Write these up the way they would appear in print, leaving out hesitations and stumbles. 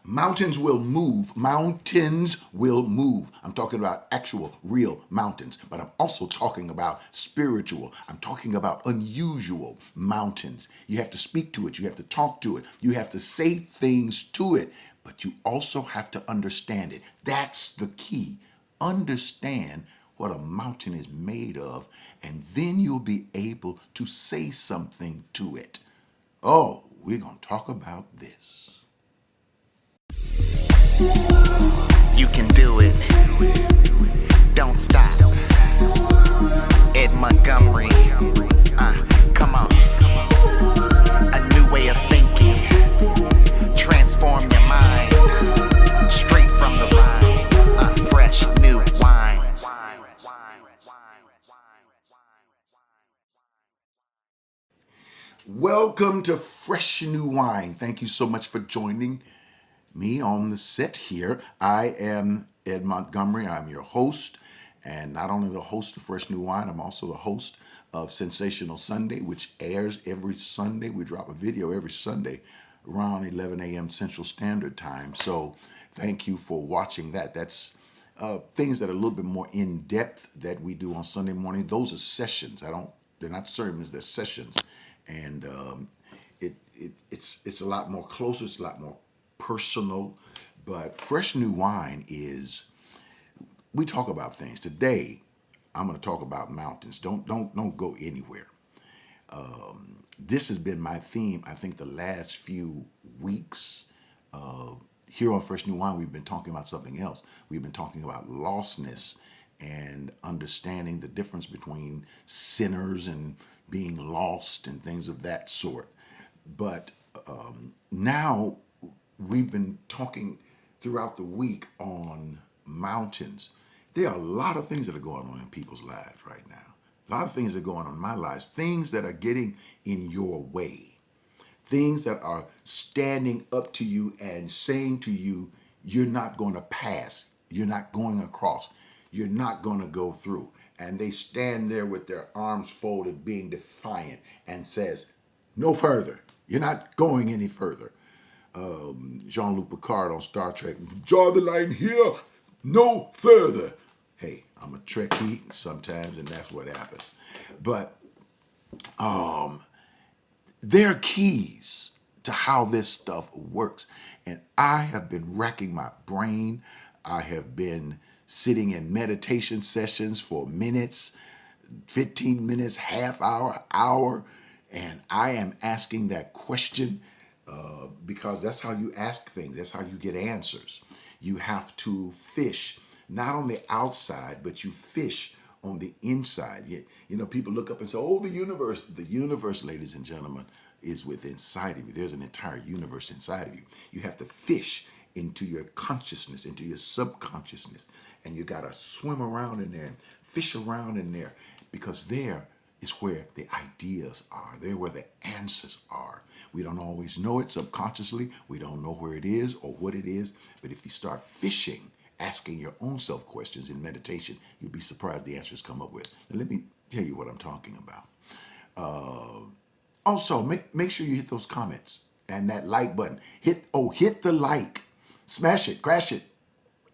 Mountains will move. Mountains will move. I'm talking about actual, real mountains, but I'm also talking about spiritual. I'm talking about unusual mountains. You have to speak to it. You have to talk to it. You have to say things to it, but you also have to understand it. That's the key. Understand what a mountain is made of, and then you'll be able to say something to it. Oh, we're going to talk about this. You can do it. Don't stop. Ed Montgomery. Come on. A new way of thinking. Transform your mind. Straight from the vine. Fresh new wine. Welcome to Fresh New Wine. Thank you so much for joining me on the set here. I am Ed Montgomery. I'm your host, and not only the host of Fresh New Wine, I'm also the host of Sensational Sunday, which airs every Sunday. We drop a video every Sunday around 11 a.m. Central Standard Time. So thank you for watching that. That's things that are a little bit more in depth that we do on Sunday morning. Those are sessions. They're not sermons, they're sessions. And it's a lot more closer, it's a lot more personal. But Fresh New Wine is, we talk about things. Today, I'm going to talk about mountains. Don't go anywhere. This has been my theme, I think, the last few weeks. Here on Fresh New Wine, we've been talking about something else. We've been talking about lostness and understanding the difference between sinners and being lost and things of that sort. But now we've been talking throughout the week on mountains. There are a lot of things that are going on in people's lives right now. A lot of things that are going on in my life, things that are getting in your way, things that are standing up to you and saying to you, you're not going to pass, you're not going across, you're not going to go through. And they stand there with their arms folded, being defiant, and says, no further. You're not going any further. Jean-Luc Picard on Star Trek, draw the line here, no further. Hey, I'm a Trekkie sometimes, and that's what happens. But there are keys to how this stuff works. And I have been racking my brain. I have been sitting in meditation sessions for minutes, 15 minutes, half hour, and I am asking that question because that's how you ask things. That's how you get answers. You have to fish, not on the outside, but you fish on the inside. You know, people look up and say, oh, the universe, ladies and gentlemen, is within inside of you. There's an entire universe inside of you. You have to fish into your consciousness, into your subconsciousness, and you got to swim around in there and fish around in there, because there is where the ideas are. There where the answers are. We don't always know it subconsciously. We don't know where it is or what it is. But if you start fishing, asking your own self questions in meditation, you'll be surprised the answers come up with. Now, let me tell you what I'm talking about. Also, make sure you hit those comments and that like button. Hit the like. Smash it, crash it,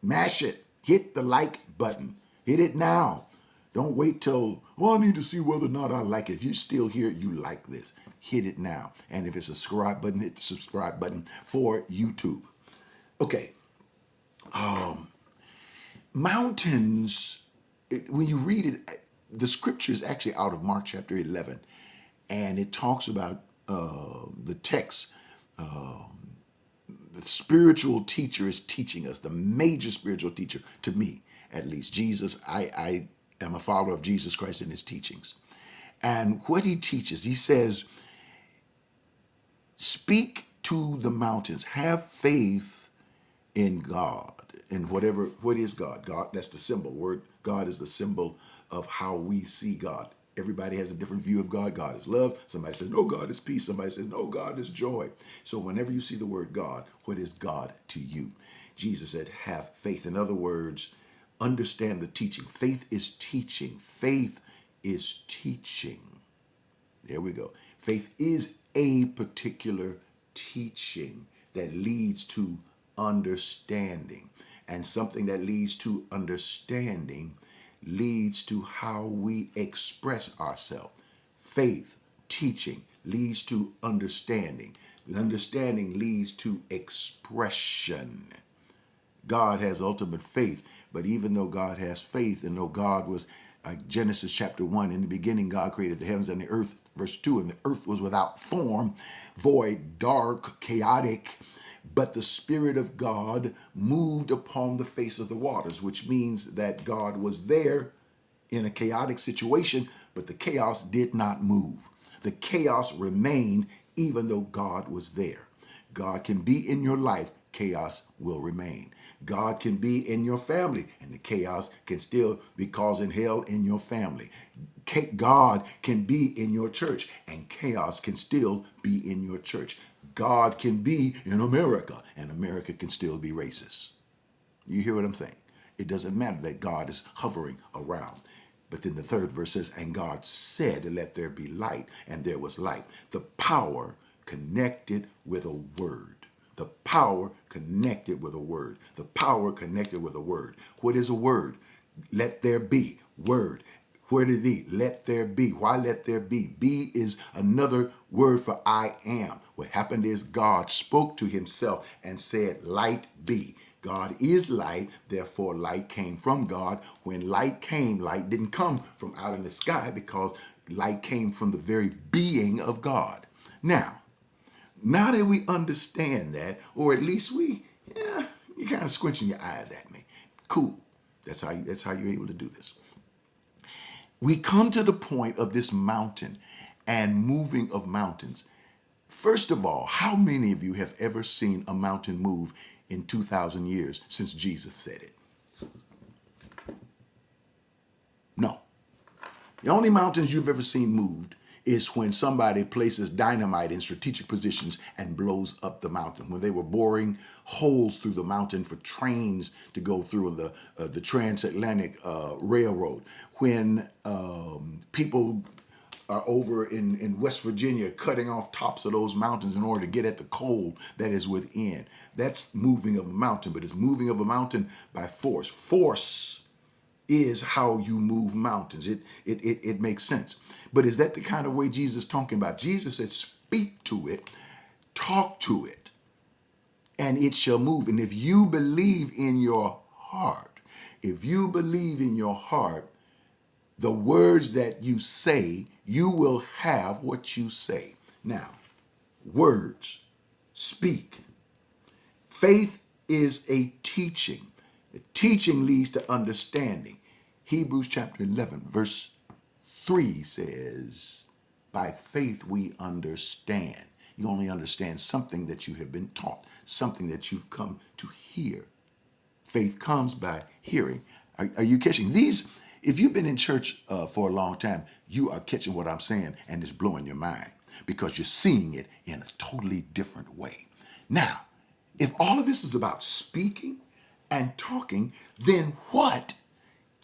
mash it. Hit the like button. Hit it now. Don't wait till, I need to see whether or not I like it. If you're still here, you like this. Hit it now. And if it's a subscribe button, hit the subscribe button for YouTube. Okay. Mountains, when you read it, the scripture is actually out of Mark chapter 11. And it talks about the text. The spiritual teacher is teaching us, the major spiritual teacher, to me at least, Jesus. I am a follower of Jesus Christ and his teachings. And what he teaches, he says, speak to the mountains, have faith in God. And what is God? God, that's the symbol. Word God is the symbol of how we see God. Everybody has a different view of God. God is love. Somebody says, no, God is peace. Somebody says, no, God is joy. So whenever you see the word God, what is God to you? Jesus said, have faith. In other words, understand the teaching. Faith is teaching. Faith is teaching. There we go. Faith is a particular teaching that leads to understanding. And something that leads to understanding leads to how we express ourselves. Faith, teaching leads to understanding. Understanding leads to expression. God has ultimate faith, but even though God has faith, and though God was, Genesis chapter 1, in the beginning God created the heavens and the earth, verse 2, and the earth was without form, void, dark, chaotic, but the Spirit of God moved upon the face of the waters, which means that God was there in a chaotic situation, but the chaos did not move. The chaos remained even though God was there. God can be in your life, chaos will remain. God can be in your family, and the chaos can still be causing hell in your family. God can be in your church, and chaos can still be in your church. God can be in America, and America can still be racist. You hear what I'm saying? It doesn't matter that God is hovering around. But then the third verse says, and God said, let there be light, and there was light. The power connected with a word. The power connected with a word. The power connected with a word. What is a word? Let there be. Word. Where did thee? Let there be. Why let there be? Be is another word for I am. What happened is God spoke to himself and said, light be. God is light, therefore light came from God. When light came, light didn't come from out in the sky because light came from the very being of God. Now that we understand that, or at least you're kind of squinching your eyes at me. Cool. That's how you're able to do this. We come to the point of this mountain and moving of mountains. First of all, how many of you have ever seen a mountain move in 2,000 years since Jesus said it? No. The only mountains you've ever seen moved is when somebody places dynamite in strategic positions and blows up the mountain. When they were boring holes through the mountain for trains to go through the transatlantic railroad. When people are over in West Virginia cutting off tops of those mountains in order to get at the coal that is within. That's moving of a mountain, but it's moving of a mountain by force. Force is how you move mountains. It makes sense. But is that the kind of way Jesus is talking about? Jesus said, speak to it, talk to it, and it shall move. And if you believe in your heart, the words that you say, you will have what you say. Now, words, speak. Faith is a teaching. The teaching leads to understanding. Hebrews chapter 11, verse 3 says, by faith we understand. You only understand something that you have been taught, something that you've come to hear. Faith comes by hearing. Are you catching these? If you've been in church for a long time, you are catching what I'm saying, and it's blowing your mind because you're seeing it in a totally different way. Now, if all of this is about speaking and talking, then what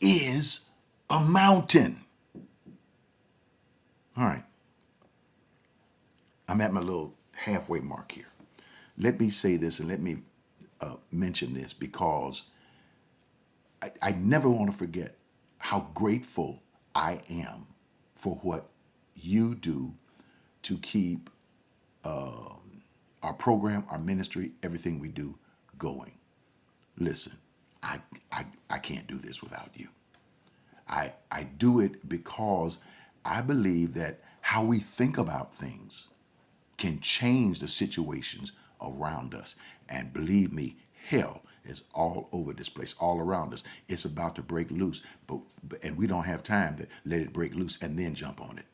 is a mountain? All right. I'm at my little halfway mark here. Let me say this and let me mention this because I never want to forget how grateful I am for what you do to keep our program, our ministry, everything we do going. Listen, I can't do this without you. I do it because I believe that how we think about things can change the situations around us. And believe me, hell is all over this place, all around us. It's about to break loose, and we don't have time to let it break loose and then jump on it.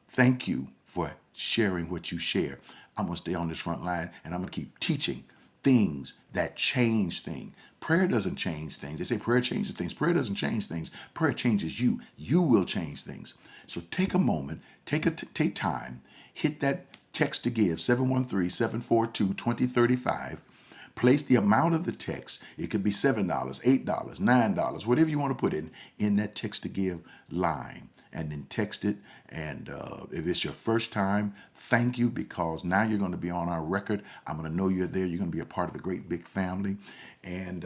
Thank you for sharing what you share. I'm going to stay on this front line, and I'm going to keep teaching things that change things. Prayer doesn't change things. They say prayer changes things. Prayer doesn't change things. Prayer changes you. You will change things. So take a moment, take time, hit that text to give, 713-742-2035. Place the amount of the text. It could be $7, $8, $9, whatever you want to put in that text to give line. And then text it. And if it's your first time, thank you, because now you're going to be on our record. I'm going to know you're there. You're going to be a part of the great big family. And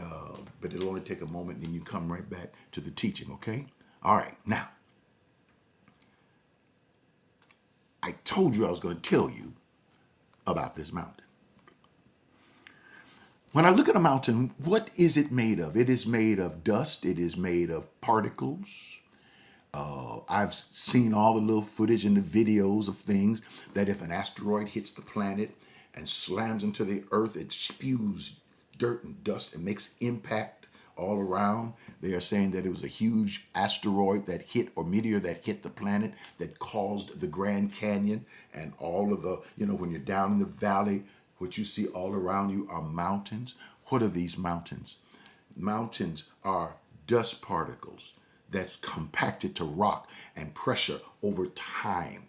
but it'll only take a moment, and then you come right back to the teaching, okay? All right. Now, I told you I was going to tell you about this mountain. When I look at a mountain, what is it made of? It is made of dust. It is made of particles. I've seen all the little footage and the videos of things that if an asteroid hits the planet and slams into the earth, it spews dirt and dust and makes impact all around. They are saying that it was a huge asteroid that hit, or meteor that hit the planet, that caused the Grand Canyon and all of the, when you're down in the valley, what you see all around you are mountains. What are these mountains? Mountains are dust particles that's compacted to rock and pressure over time,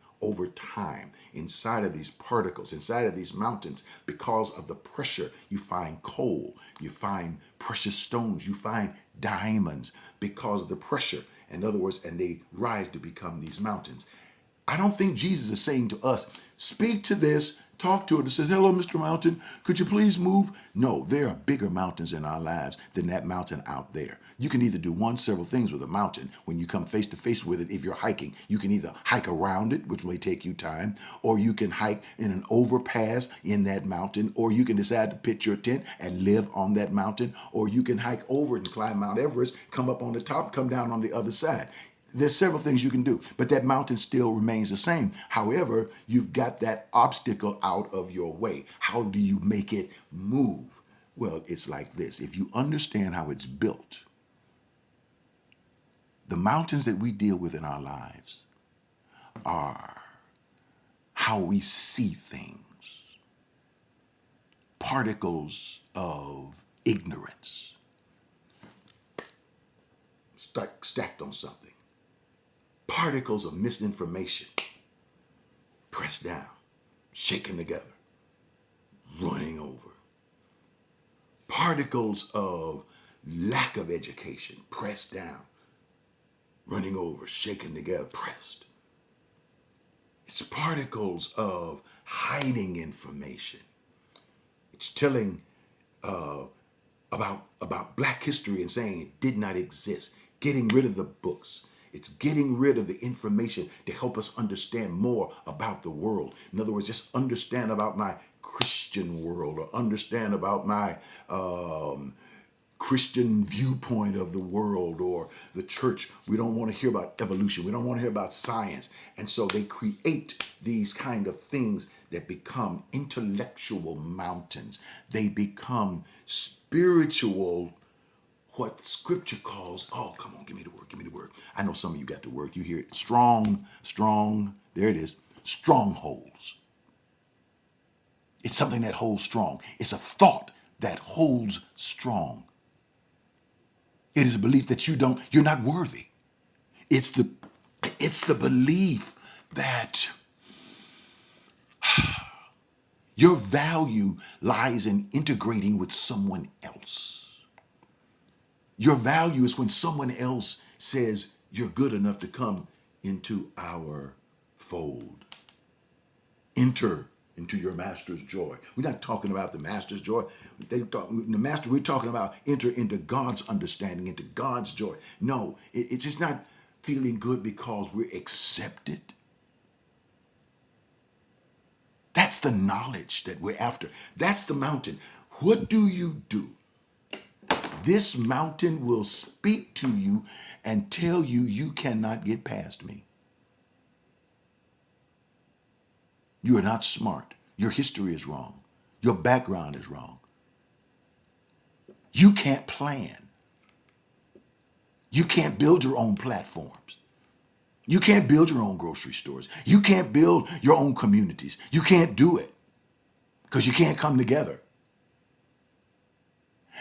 inside of these particles, inside of these mountains. Because of the pressure, you find coal, you find precious stones, you find diamonds because of the pressure. In other words, and they rise to become these mountains. I don't think Jesus is saying to us, speak to this, talk to it, and says, hello, Mr. Mountain, could you please move? No, there are bigger mountains in our lives than that mountain out there. You can either do several things with a mountain when you come face to face with it. If you're hiking, you can either hike around it, which may take you time, or you can hike in an overpass in that mountain, or you can decide to pitch your tent and live on that mountain, or you can hike over it and climb Mount Everest, come up on the top, come down on the other side. There's several things you can do, but that mountain still remains the same. However, you've got that obstacle out of your way. How do you make it move? Well, it's like this. If you understand how it's built, the mountains that we deal with in our lives are how we see things, particles of ignorance stacked on something. Particles of misinformation, pressed down, shaken together, running over. Particles of lack of education, pressed down, running over, shaken together, pressed. It's particles of hiding information. It's telling about Black history and saying it did not exist, getting rid of the books. It's getting rid of the information to help us understand more about the world. In other words, just understand about my Christian world, or understand about my Christian viewpoint of the world or the church. We don't want to hear about evolution. We don't want to hear about science. And so they create these kind of things that become intellectual mountains. They become spiritual, what scripture calls, oh, come on, give me the word, give me the word. I know some of you got the word. You hear it. Strong, there it is. Strongholds. It's something that holds strong. It's a thought that holds strong. It is a belief that you're not worthy. It's the belief that your value lies in integrating with someone else. Your value is when someone else says you're good enough to come into our fold. Enter into your master's joy. We're not talking about the master's joy. We're talking about enter into God's understanding, into God's joy. No, it's just not feeling good because we're accepted. That's the knowledge that we're after. That's the mountain. What do you do? This mountain will speak to you and tell you you cannot get past me. You are not smart. Your history is wrong. Your background is wrong. You can't plan. You can't build your own platforms. You can't build your own grocery stores. You can't build your own communities. You can't do it because you can't come together.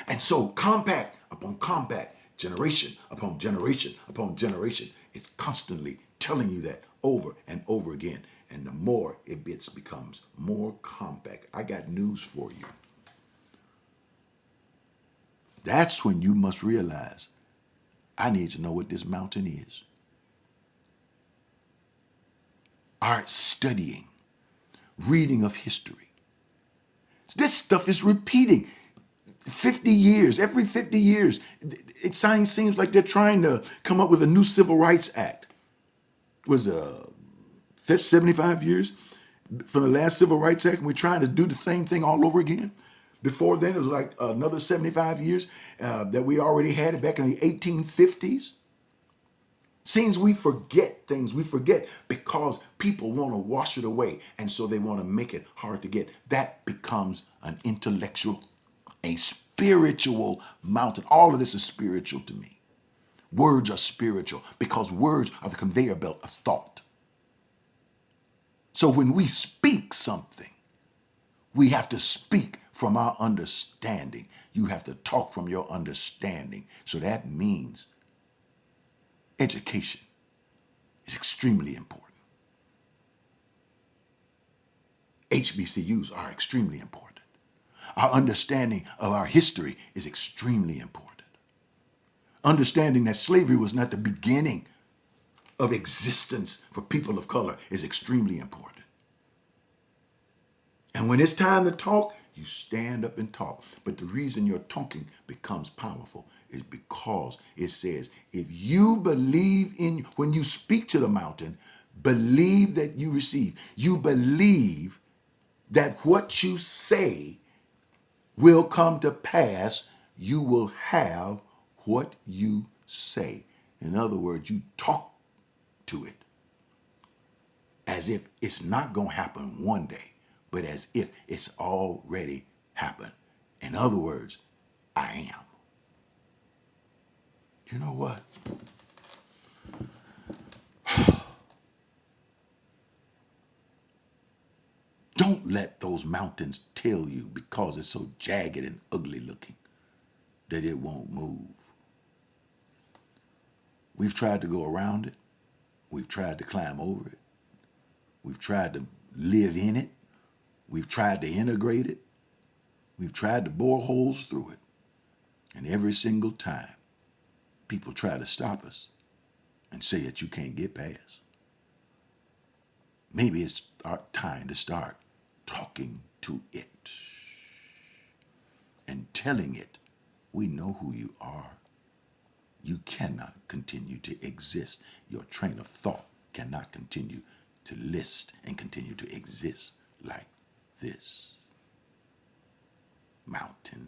And so compact upon compact, generation upon generation upon generation, it's constantly telling you that over and over again. And the more it becomes more compact. I got news for you. That's when you must realize, I need to know what this mountain is. Art studying, reading of history. This stuff is repeating. 50 years, every 50 years, it seems like they're trying to come up with a new Civil Rights Act. Was 75 years from the last Civil Rights Act, and we're trying to do the same thing all over again. Before then, it was like another 75 years that we already had it back in the 1850s. Seems we forget things. We forget because people want to wash it away, and so they want to make it hard to get. That becomes an intellectual, a spiritual mountain. All of this is spiritual to me. Words are spiritual because words are the conveyor belt of thought. So when we speak something, we have to speak from our understanding. You have to talk from your understanding. So that means education is extremely important. HBCUs are extremely important. Our understanding of our history is extremely important. Understanding that slavery was not the beginning of existence for people of color is extremely important. And when it's time to talk, you stand up and talk. But the reason your talking becomes powerful is because it says, if you believe in, when you speak to the mountain, believe that you receive. You believe that what you say will come to pass. You will have what you say. In other words, you talk to it as if it's not going to happen one day, but as if it's already happened. In other words, I am. You know what? Don't let those mountains tell you because it's so jagged and ugly looking that it won't move. We've tried to go around it. We've tried to climb over it. We've tried to live in it. We've tried to integrate it. We've tried to bore holes through it. And every single time, people try to stop us and say that you can't get past. Maybe it's our time to start talking to it and telling it, we know who you are. You cannot continue to exist. Your train of thought cannot continue to list and continue to exist like this. Mountain.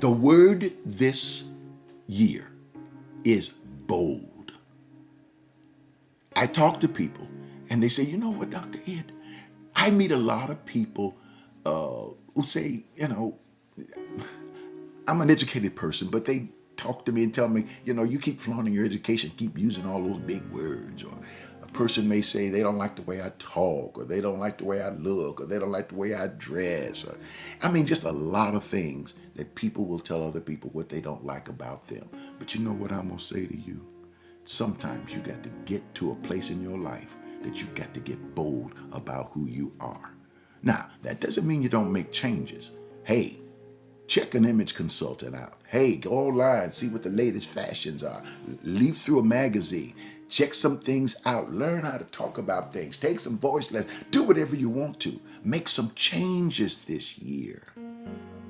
The word this year is bold. I talk to people and they say, you know what, Dr. Ed, I meet a lot of people who say, you know, I'm an educated person, but they talk to me and tell me, you know, you keep flaunting your education, keep using all those big words. Or a person may say they don't like the way I talk, or they don't like the way I look, or they don't like the way I dress. Or, I mean, just a lot of things that people will tell other people what they don't like about them. But you know what I'm going to say to you? Sometimes you got to get to a place in your life that you got to get bold about who you are. Now, that doesn't mean you don't make changes. Hey, check an image consultant out. Hey, go online, see what the latest fashions are. Leaf through a magazine. Check some things out. Learn how to talk about things. Take some voice lessons. Do whatever you want to. Make some changes this year.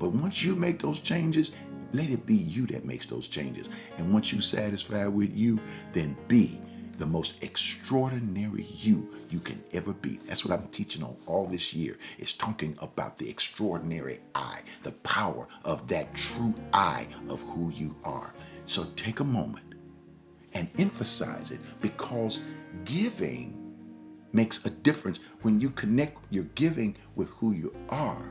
But once you make those changes, let it be you that makes those changes. And once you're satisfied with you, then be the most extraordinary you can ever be. That's what I'm teaching on all this year. It's talking about the extraordinary I, the power of that true I of who you are. So take a moment and emphasize it, because giving makes a difference. When you connect your giving with who you are,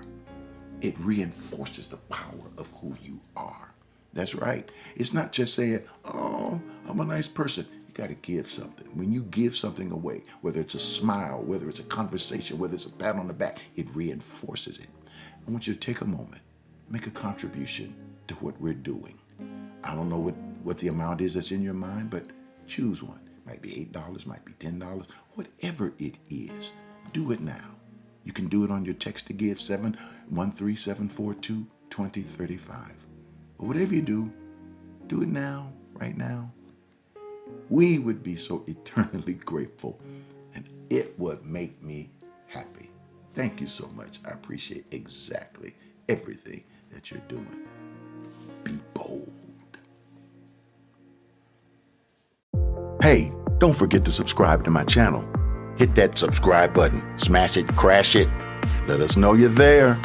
it reinforces the power of who you are. That's right. It's not just saying, oh, I'm a nice person. You got to give something. When you give something away, whether it's a smile, whether it's a conversation, whether it's a pat on the back, it reinforces it. I want you to take a moment, make a contribution to what we're doing. I don't know what the amount is that's in your mind, but choose one. Might be $8, might be $10, whatever it is. Do it now. You can do it on your text to give 713-742-2035. But whatever you do it now, right now. We would be so eternally grateful, and it would make me happy. Thank you so much. I appreciate exactly everything that you're doing. Be bold. Hey, don't forget to subscribe to my channel. Hit that subscribe button, smash it, crash it. Let us know you're there.